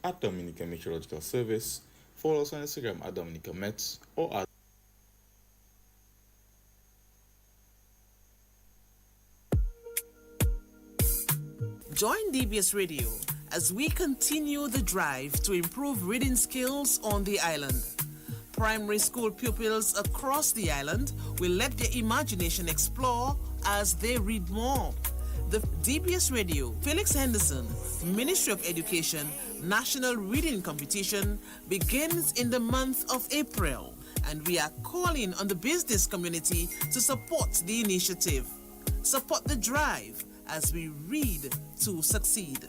at Dominica Meteorological Service. Follow us on Instagram at Dominica Mets or at Join DBS Radio as we continue the drive to improve reading skills on the island. Primary school pupils across the island will let their imagination explore as they read more. The DBS Radio Felix Henderson Ministry of Education National Reading Competition begins in the month of April, and we are calling on the business community to support the initiative. Support the drive as we read to succeed.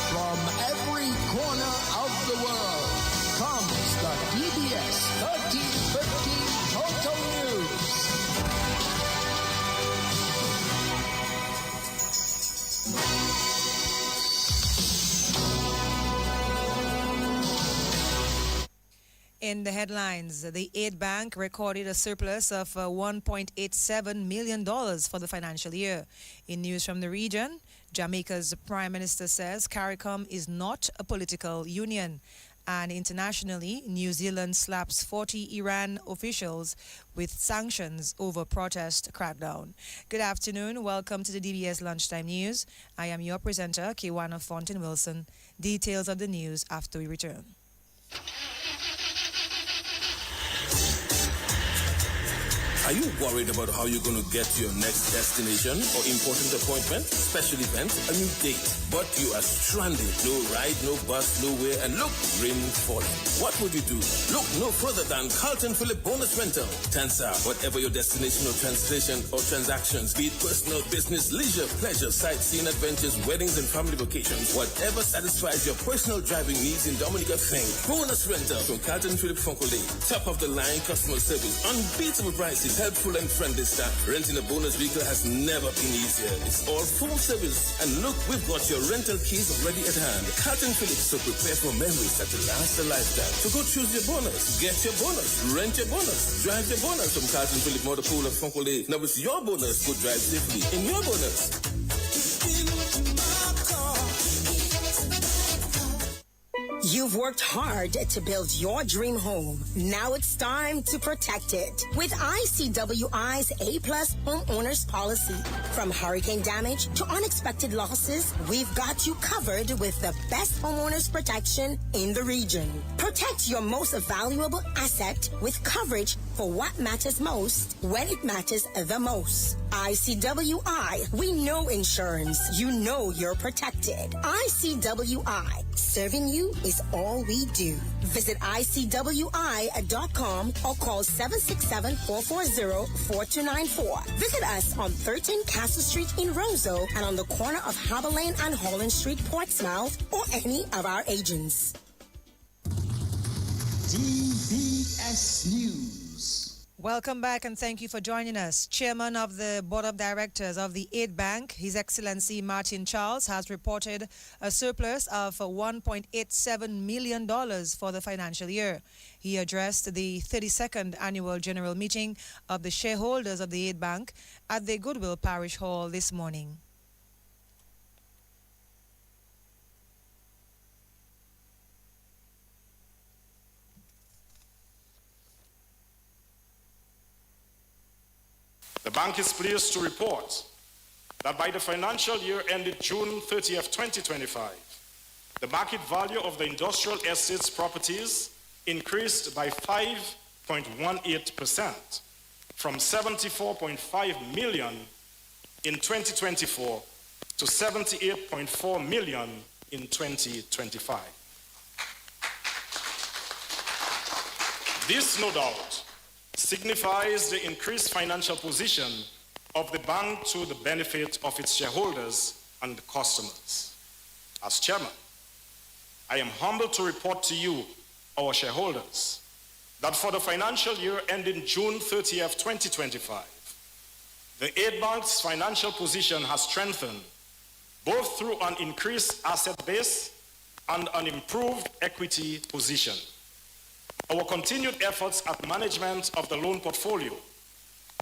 From every corner of the world comes the DBS 1315 Total News. In the headlines, the Aid Bank recorded a surplus of $1.87 million for the financial year. In news from the region, Jamaica's Prime Minister says CARICOM is not a political union. And internationally, New Zealand slaps 40 Iran officials with sanctions over protest crackdown. Good afternoon. Welcome to the DBS Lunchtime News. I am your presenter, Kiwana Fontaine Wilson. Details of the news after we return. Are you worried about how you're going to get to your next destination or important appointment, special event, a new date, but you are stranded? No ride, no bus, nowhere, and look, rain falling. What would you do? Look no further than Carlton Phillip Bonus Rental. Tansa, whatever your destination or translation or transactions, be it personal, business, leisure, pleasure, sightseeing, adventures, weddings, and family vacations, whatever satisfies your personal driving needs in Dominica, think Bonus Rental from Carlton Phillip Fonkole. Top of the line customer service, unbeatable prices, helpful and friendly staff. Renting a bonus vehicle has never been easier. It's all full service. And look, we've got your rental keys already at hand. Carlton Phillips, so prepare for memories that will last a lifetime. So go choose your bonus, get your bonus, rent your bonus, drive your bonus from Carlton Phillips Motor Pool of Fonkole. Now it's your bonus. Go drive safely in your bonus. You've worked hard to build your dream home. Now it's time to protect it with ICWI's A-Plus Homeowners Policy. From hurricane damage to unexpected losses, we've got you covered with the best homeowners protection in the region. Protect your most valuable asset with coverage for what matters most when it matters the most. ICWI, we know insurance. You know you're protected. ICWI, serving you is all we do. Visit ICWI.com or call 767-440-4294. Visit us on 13 Castle Street in Roseau and on the corner of Harbour Lane and Holland Street, Portsmouth, or any of our agents. DBS News. Welcome back and thank you for joining us. Chairman of the Board of Directors of the Aid Bank, His Excellency Martin Charles, has reported a surplus of $1.87 million for the financial year. He addressed the 32nd Annual General Meeting of the shareholders of the Aid Bank at the Goodwill Parish Hall this morning. The bank is pleased to report that by the financial year ended June 30th, 2025, the market value of the industrial estates properties increased by 5.18% from $74.5 million in 2024 to $78.4 million in 2025. This, no doubt, signifies the increased financial position of the bank to the benefit of its shareholders and customers. As chairman, I am humbled to report to you, our shareholders, that for the financial year ending June 30th, 2025, the Aid Bank's financial position has strengthened both through an increased asset base and an improved equity position. Our continued efforts at management of the loan portfolio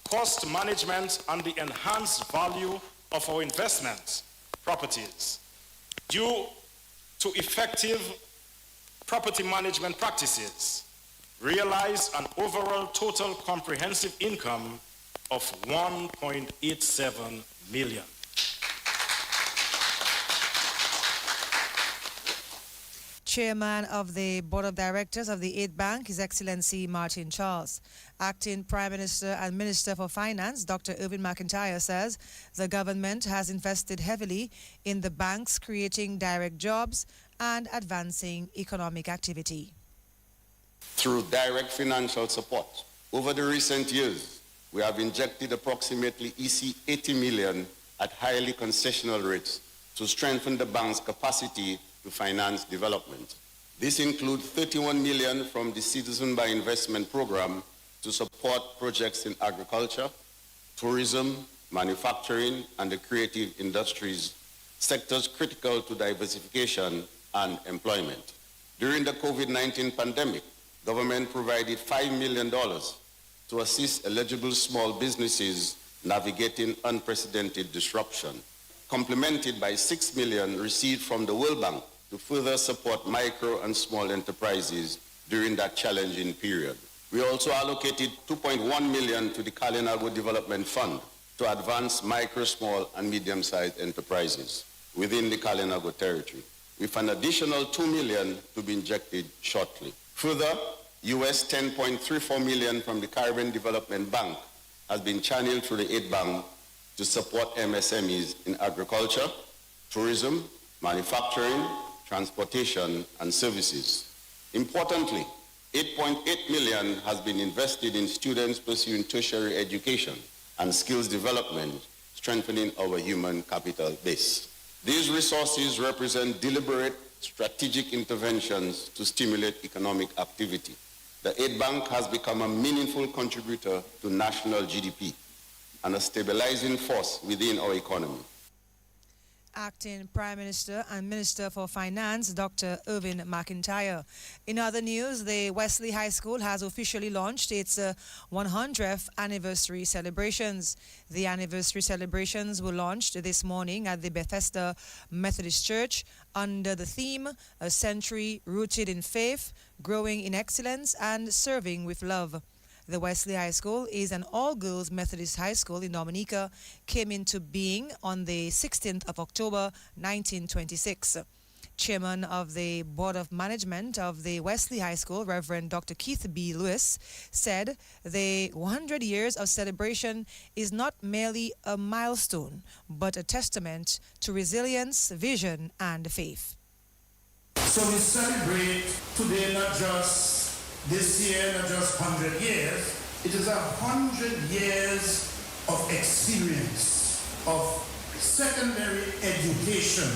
cost management, and the enhanced value of our investment properties. Due to effective property management practices, realized an overall total comprehensive income of $1.87 million. Chairman of the Board of Directors of the Aid Bank, His Excellency Martin Charles. Acting Prime Minister and Minister for Finance, Dr. Irvin McIntyre, says the government has invested heavily in the banks, creating direct jobs and advancing economic activity. Through direct financial support, over the recent years, we have injected approximately 80 million at highly concessional rates to strengthen the bank's capacity to finance development. This includes 31 million from the Citizen by Investment program to support projects in agriculture, tourism, manufacturing, and the creative industries, sectors critical to diversification and employment. During the COVID-19 pandemic, government provided $5 million to assist eligible small businesses navigating unprecedented disruption, complemented by $6 million received from the World Bank to further support micro and small enterprises during that challenging period. We also allocated $2.1 million to the Kalinago Development Fund to advance micro, small, and medium-sized enterprises within the Kalinago territory, with an additional $2 million to be injected shortly. Further, US $10.34 million from the Caribbean Development Bank has been channeled through the Aid Bank to support MSMEs in agriculture, tourism, manufacturing, transportation, and services. Importantly, $8.8 million has been invested in students pursuing tertiary education and skills development, strengthening our human capital base. These resources represent deliberate strategic interventions to stimulate economic activity. The Aid Bank has become a meaningful contributor to national GDP and a stabilizing force within our economy. Acting Prime Minister and Minister for Finance, Dr. Irvin McIntyre. In other news, the Wesley High School has officially launched its 100th anniversary celebrations. The anniversary celebrations were launched this morning at the Bethesda Methodist Church under the theme, A Century Rooted in Faith, Growing in Excellence, and Serving with Love. The Wesley High School is an all-girls Methodist high school in Dominica, came into being on the 16th of October, 1926. Chairman of the Board of Management of the Wesley High School, Reverend Dr. Keith B. Lewis, said the 100 years of celebration is not merely a milestone, but a testament to resilience, vision, and faith. So we celebrate today not just this year, not just 100 years, it is 100 years of experience, of secondary education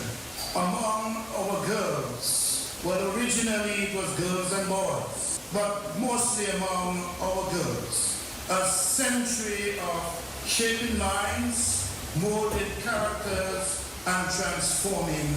among our girls. Well, originally it was girls and boys, but mostly among our girls. A century of shaping minds, molding characters, and transforming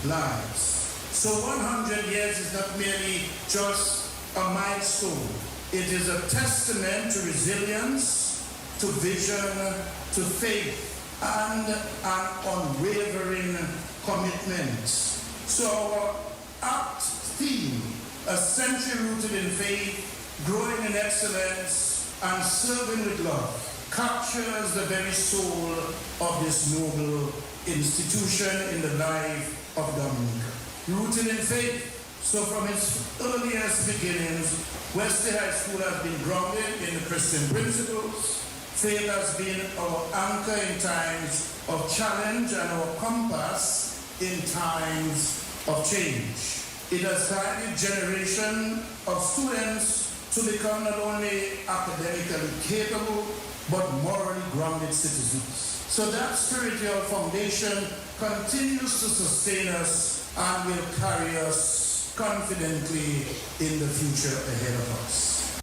lives. So 100 years is not merely just a milestone. It is a testament to resilience, to vision, to faith, and an unwavering commitment. So our act theme, A Century Rooted in Faith, Growing in Excellence, and Serving with Love, captures the very soul of this noble institution in the life of Dominica. Rooted in faith. So from its earliest beginnings, Wesley High School has been grounded in the Christian principles. Faith has been our anchor in times of challenge and our compass in times of change. It has guided generation of students to become not only academically capable, but morally grounded citizens. So that spiritual foundation continues to sustain us and will carry us confidently in the future ahead of us.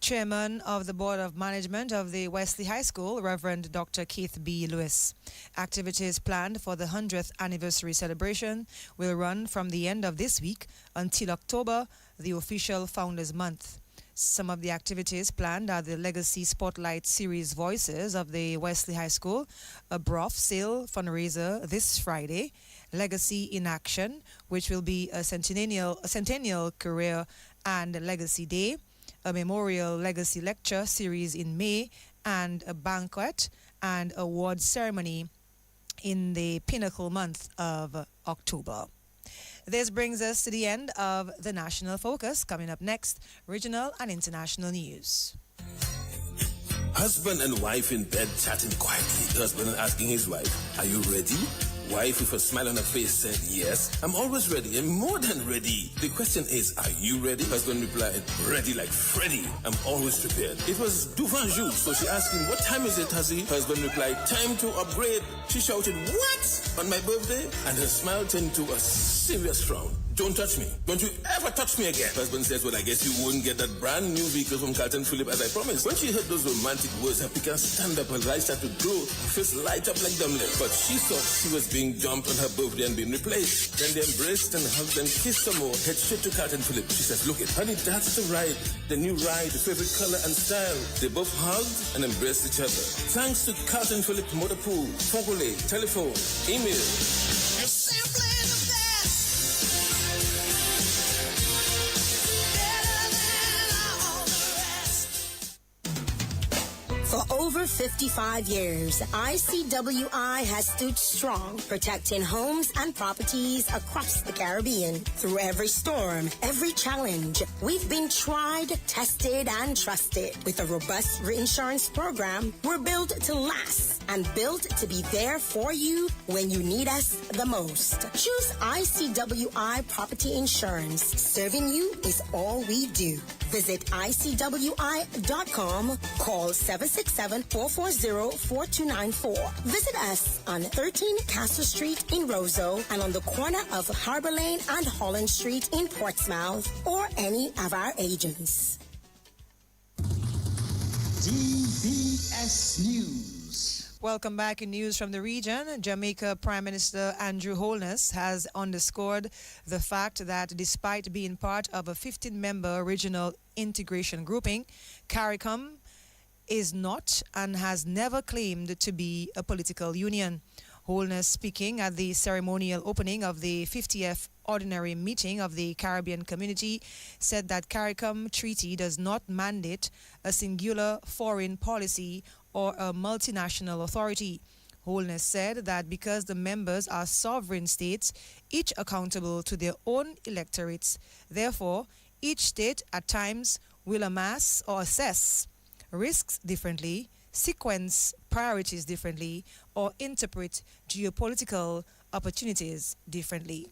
Chairman of the Board of Management of the Wesley High School, Reverend Dr. Keith B. Lewis. Activities planned for the 100th anniversary celebration will run from the end of this week until October, the official Founders Month. Some of the activities planned are the Legacy Spotlight Series Voices of the Wesley High School, a broth sale fundraiser this Friday, Legacy in Action, which will be a centennial career and legacy day, a memorial legacy lecture series in May, and a banquet and award ceremony in the pinnacle month of October. This brings us to the end of the National Focus. Coming up next, regional and international news. Husband and wife in bed chatting quietly. Husband asking his wife, "Are you ready?" Wife with a smile on her face said, "Yes, I'm always ready and more than ready." The question is, are you ready? Husband replied, "Ready like Freddy. I'm always prepared." It was devant jour, so she asked him, "What time is it, Hussy?" Husband replied, "Time to upgrade." She shouted, "What? On my birthday?" And her smile turned to a serious frown. "Don't touch me. Don't you ever touch me again." Husband says, "Well, I guess you won't get that brand new vehicle from Carlton Phillip as I promised." When she heard those romantic words, her piquant stand up, her eyes started to glow, her face light up like dumbling. But she thought she was being dumped on her birthday and being replaced. Then they embraced and hugged and kissed some more. Head straight to Carlton Phillip. She says, "Look it, honey, that's the ride. The new ride, the favorite color and style." They both hugged and embraced each other. Thanks to Carlton Phillip Motor Pool, Fogole, telephone, email. You're simply the best. Better than all the rest. For over 55 years, ICWI has stood strong, protecting homes and properties across the Caribbean. Through every storm, every challenge, we've been tried, tested, and trusted. With a robust reinsurance program, we're built to last and built to be there for you when you need us the most. Choose ICWI Property Insurance. Serving you is all we do. Visit ICWI.com. Call 767-440-4294. Visit us on 13 Castle Street in Roseau and on the corner of Harbor Lane and Holland Street in Portsmouth, or any of our agents. DBS News. Welcome back in news from the region. Jamaica Prime Minister Andrew Holness has underscored the fact that despite being part of a 15-member regional integration grouping, CARICOM is not and has never claimed to be a political union. Holness, speaking at the ceremonial opening of the 50th Ordinary Meeting of the Caribbean Community, said that CARICOM Treaty does not mandate a singular foreign policy or a multinational authority. Holness said that because the members are sovereign states, each accountable to their own electorates, therefore, each state at times will amass or assess risks differently, sequence priorities differently, or interpret geopolitical opportunities differently.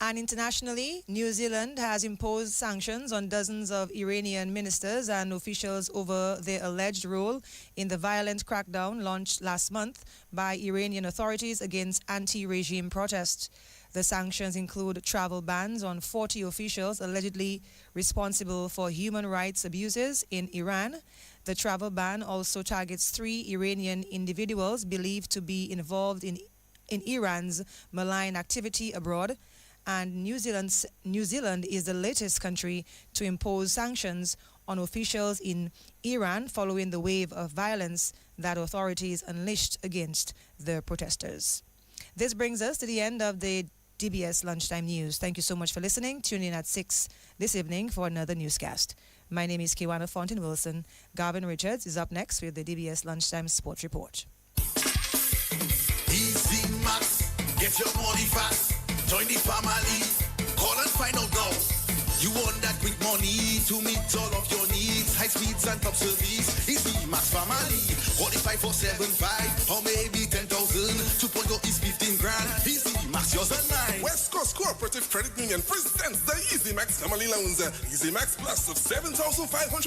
And internationally, New Zealand has imposed sanctions on dozens of Iranian ministers and officials over their alleged role in the violent crackdown launched last month by Iranian authorities against anti-regime protests. The sanctions include travel bans on 40 officials allegedly responsible for human rights abuses in Iran. The travel ban also targets 3 Iranian individuals believed to be involved in Iran's malign activity abroad. And New Zealand is the latest country to impose sanctions on officials in Iran following the wave of violence that authorities unleashed against the protesters. This brings us to the end of the DBS Lunchtime News. Thank you so much for listening. Tune in at 6 this evening for another newscast. My name is Kiwana Fontaine Wilson. Garvin Richards is up next with the DBS Lunchtime Sports Report. Easy Max, get your money fast. Join the family. Call and find out now. You want that quick money to meet all of your needs. High speeds and top service. Easy Max family. Qualify for 7.5 or maybe 10,000. 2.0 is 15 grand. Easy Max, yours and mine. West Coast Cooperative Credit Union presents the Easy Max Family Loans. Easy Max Plus of $7,500.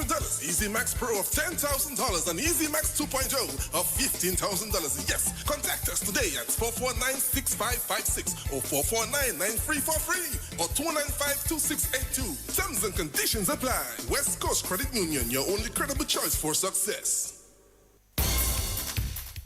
Easy Max Pro of $10,000 and Easy Max 2.0 of $15,000. Yes, contact us today at 449-6556 or 449-9343 or 295-2682. Terms and conditions apply. West Coast Credit Union, your only credible choice for success.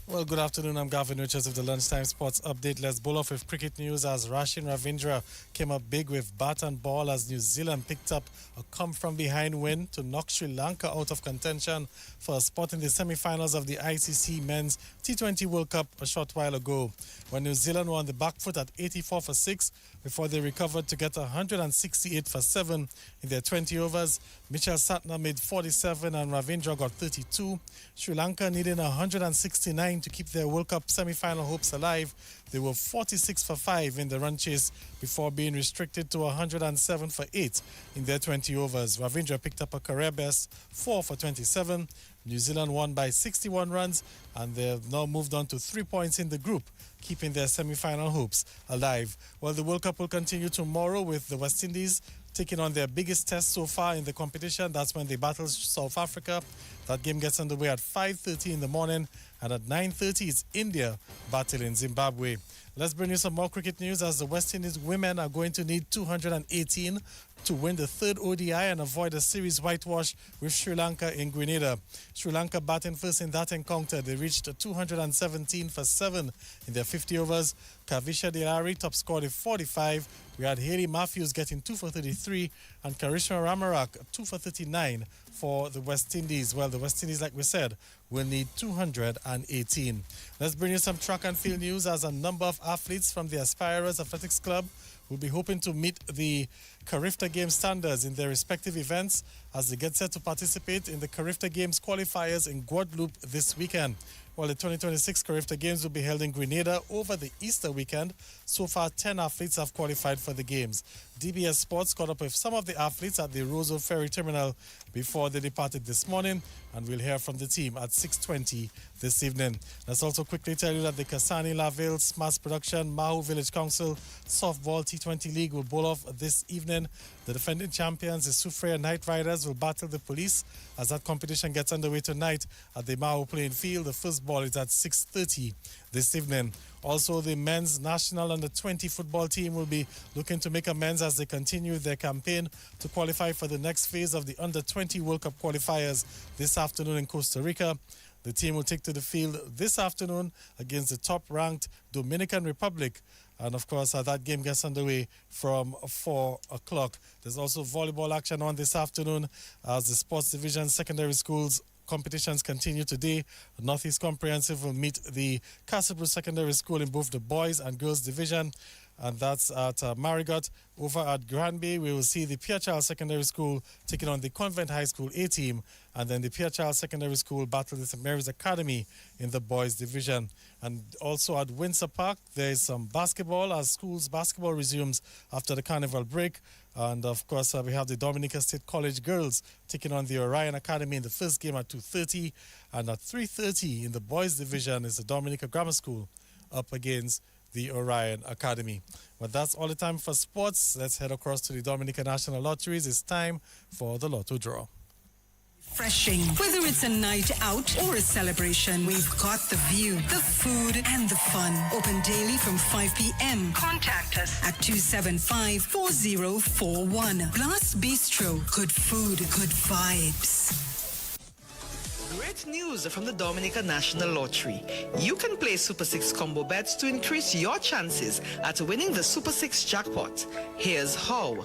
Well, good afternoon. I'm Gavin Richards with the Lunchtime Sports Update. Let's bowl off with cricket news as Rashin Ravindra came up big with bat and ball as New Zealand picked up a come-from-behind win to knock Sri Lanka out of contention for a spot in the semi-finals of the ICC Men's T20 World Cup a short while ago, when New Zealand were on the back foot at 84 for 6 before they recovered to get 168 for 7 in their 20 overs. Mitchell Satner made 47 and Ravindra got 32. Sri Lanka needing 169 to keep their World Cup semi-final hopes alive. They were 46 for 5 in the run chase before being restricted to 107 for 8 in their 20 overs. Ravindra picked up a career best 4 for 27. New Zealand won by 61 runs and they have now moved on to 3 points in the group, keeping their semi-final hopes alive. Well, the World Cup will continue tomorrow with the West Indies taking on their biggest test so far in the competition. That's when they battle South Africa. That game gets underway at 5:30 in the morning, and at 9:30 it's India battling Zimbabwe. Let's bring you some more cricket news as the West Indies women are going to need 218 to win the third ODI and avoid a series whitewash with Sri Lanka in Grenada. Sri Lanka batting first in that encounter. They reached 217 for 7 in their 50 overs. Kavisha Delari top scored a 45. We had Hayley Matthews getting 2 for 33 and Karishma Ramarak 2 for 39 for the West Indies. Well, the West Indies, like we said, will need 218. Let's bring you some track and field news as a number of athletes from the Aspirers Athletics Club will be hoping to meet the Carifta Games standards in their respective events as they get set to participate in the Carifta Games qualifiers in Guadeloupe this weekend. Well, the 2026 Carifta Games will be held in Grenada over the Easter weekend. So far, 10 athletes have qualified for the Games. DBS Sports caught up with some of the athletes at the Roseau Ferry Terminal before they departed this morning, and we'll hear from the team at 6:20 this evening. Let's also quickly tell you that the Kasani Laville Smash Production Mahu Village Council Softball T20 League will bowl off this evening. The defending champions, the Soufriere Night Riders, will battle the police as that competition gets underway tonight at the Mahu playing field. The first ball is at 6:30 this evening. Also, the men's national under-20 football team will be looking to make amends as they continue their campaign to qualify for the next phase of the under-20 World Cup qualifiers this afternoon in Costa Rica. The team will take to the field this afternoon against the top-ranked Dominican Republic. And, of course, that game gets underway from 4 o'clock. There's also volleyball action on this afternoon as the Sports Division Secondary Schools competitions continue today. Northeast Comprehensive will meet the Castlebrew Secondary School in both the boys and girls division, and that's at Marigot. Over at Granby, we will see the Pierre Charles Secondary School taking on the Convent High School A team, and then the Pierre Charles Secondary School battle the St. Mary's Academy in the boys division. And also at Windsor Park, there is some basketball as schools basketball resumes after the carnival break. And of course, we have the Dominica State College girls taking on the Orion Academy in the first game at 2:30. And at 3:30 in the boys division is the Dominica Grammar School up against the Orion Academy. But that's all the time for sports. Let's head across to the Dominica National Lotteries. It's time for the Lotto Draw. Refreshing. Whether it's a night out or a celebration, we've got the view, the food, and the fun. Open daily from 5 p.m. Contact us at 275-4041. Blast Bistro. Good food, good vibes. Great news from the Dominica National Lottery. You can play Super 6 combo bets to increase your chances at winning the Super 6 jackpot. Here's how.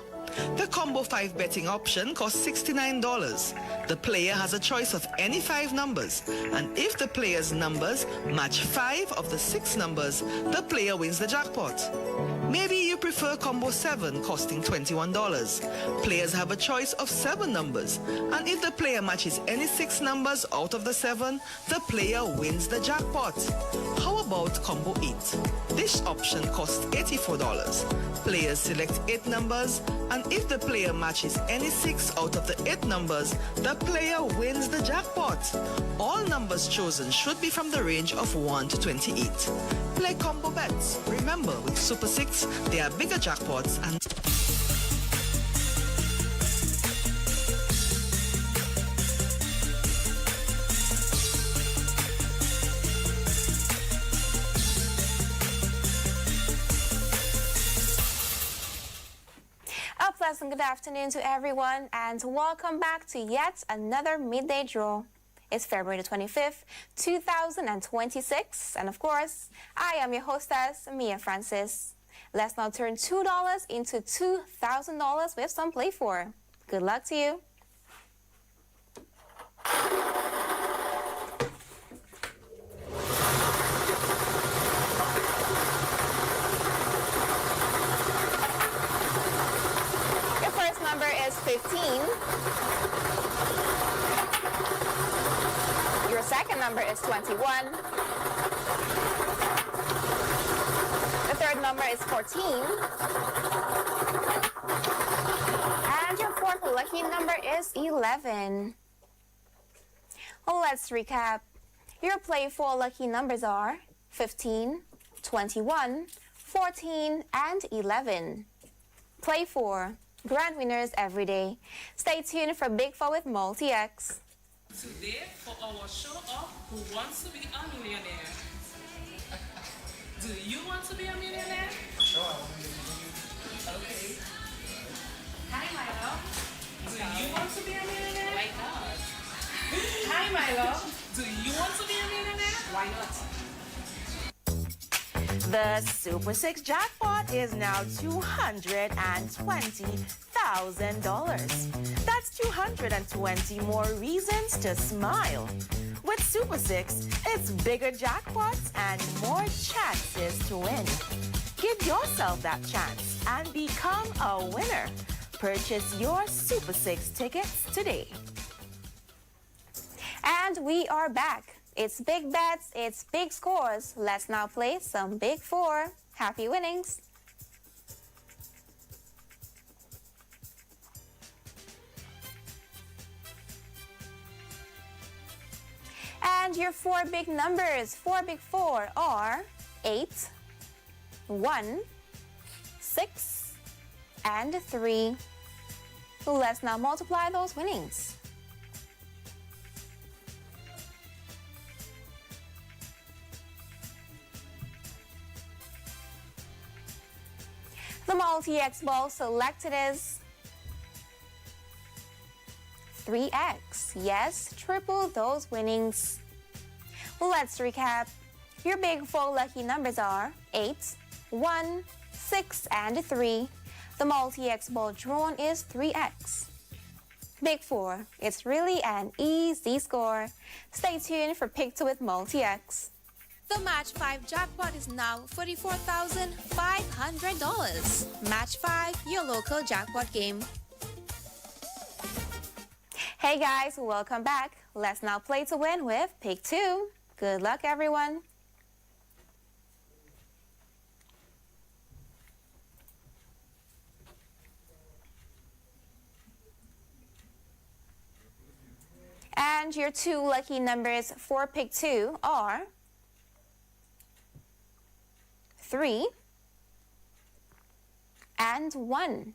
The Combo 5 betting option costs $69. The player has a choice of any 5 numbers, and if the player's numbers match 5 of the 6 numbers, the player wins the jackpot. Maybe you prefer Combo 7 costing $21. Players have a choice of 7 numbers, and if the player matches any 6 numbers out of the 7, the player wins the jackpot. How about Combo 8? This option costs $84. Players select 8 numbers, and if the player matches any 6 out of the 8 numbers, the player wins the jackpot. All numbers chosen should be from the range of 1 to 28. Play combo bets. Remember, with Super 6, there are bigger jackpots and... A pleasant good afternoon to everyone and welcome back to yet another midday draw. It's February the 25th, 2026. And of course, I am your hostess, Mia Francis. Let's now turn $2 into $2,000 with some Play 4. Good luck to you. Your first number is 15. Your second number is 21. The third number is 14. And your fourth lucky number is 11. Let's recap. Your Play 4 lucky numbers are 15, 21, 14, and 11. Play 4. Grand winners every day. Stay tuned for Big 4 with Multi-X. Today, for our show of Who Wants to Be a Millionaire? Do you want to be a millionaire? Sure. Okay. Hi, my love. Do you want to be a millionaire? Why not? Hi, my love. Do you want to be a millionaire? Why not? The Super 6 jackpot is now $220,000. That's 220 more reasons to smile. With Super 6, it's bigger jackpots and more chances to win. Give yourself that chance and become a winner. Purchase your Super 6 tickets today. And we are back. It's big bets, it's big scores. Let's now play some Big 4. Happy winnings. And your 4 big numbers, 4 big 4 are 8, 1, 6, and 3. Let's now multiply those winnings. The multi-X ball selected is 3X. Yes, triple those winnings. Let's recap. Your Big 4 lucky numbers are 8, 1, 6, and 3. The multi-X ball drawn is 3X. Big 4, it's really an easy score. Stay tuned for Pick 2 with multi-X. The Match 5 jackpot is now $44,500. Match 5, your local jackpot game. Hey guys, welcome back. Let's now play to win with Pick 2. Good luck, everyone. And your 2 lucky numbers for Pick 2 are 3 and 1.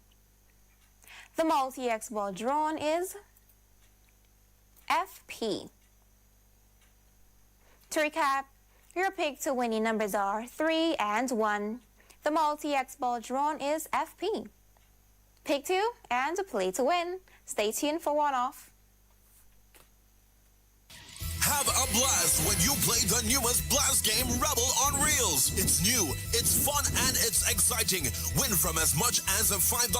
The multi-X ball drawn is FP. To recap, your Pick 2 winning numbers are 3 and 1. The multi-X ball drawn is FP. Pick 2 and play to win. Stay tuned for one-off. Have a blast when you play the newest blast game, Rebel on Reels. It's new, it's fun, and it's exciting. Win from as much as $5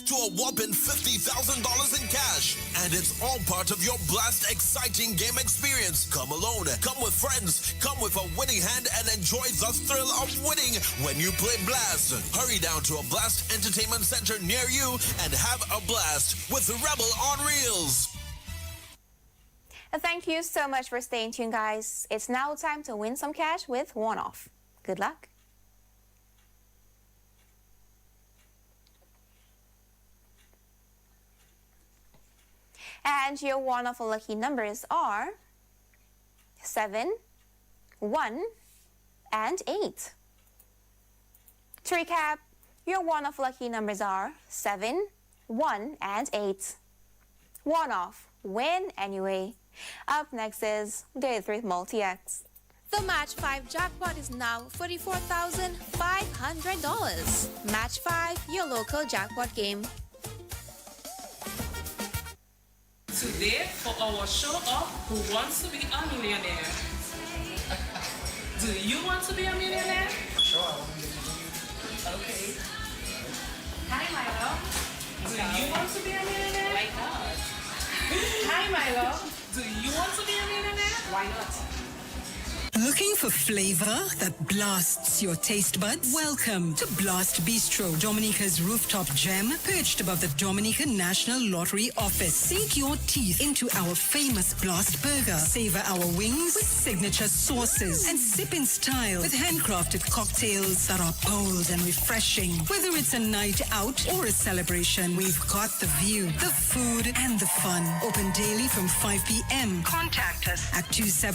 to a whopping $50,000 in cash. And it's all part of your blast exciting game experience. Come alone, come with friends, come with a winning hand, and enjoy the thrill of winning when you play Blast. Hurry down to a Blast Entertainment Center near you and have a blast with Rebel on Reels. Thank you so much for staying tuned, guys. It's now time to win some cash with one-off. Good luck. And your one-off lucky numbers are 7, 1, and 8. To recap, your one-off lucky numbers are 7, 1, and 8. One-off, win anyway. Up next is Day 3 Multi-X. The Match 5 jackpot is now $44,500. Match 5, your local jackpot game. Today, today for our show of Who Wants to Be a Millionaire. Do you want to be a millionaire? Sure. Okay. Hi, Milo. Do you want to be a millionaire? Why not? Hi, Milo. Do you want to be a millionaire? Why not? Looking for flavor that blasts your taste buds? Welcome to Blast Bistro, Dominica's rooftop gem, perched above the Dominican National Lottery office. Sink your teeth into our famous Blast Burger. Savor our wings with signature sauces and sip in style with handcrafted cocktails that are bold and refreshing. Whether it's a night out or a celebration, we've got the view, the food, and the fun. Open daily from 5 p.m. Contact us at 27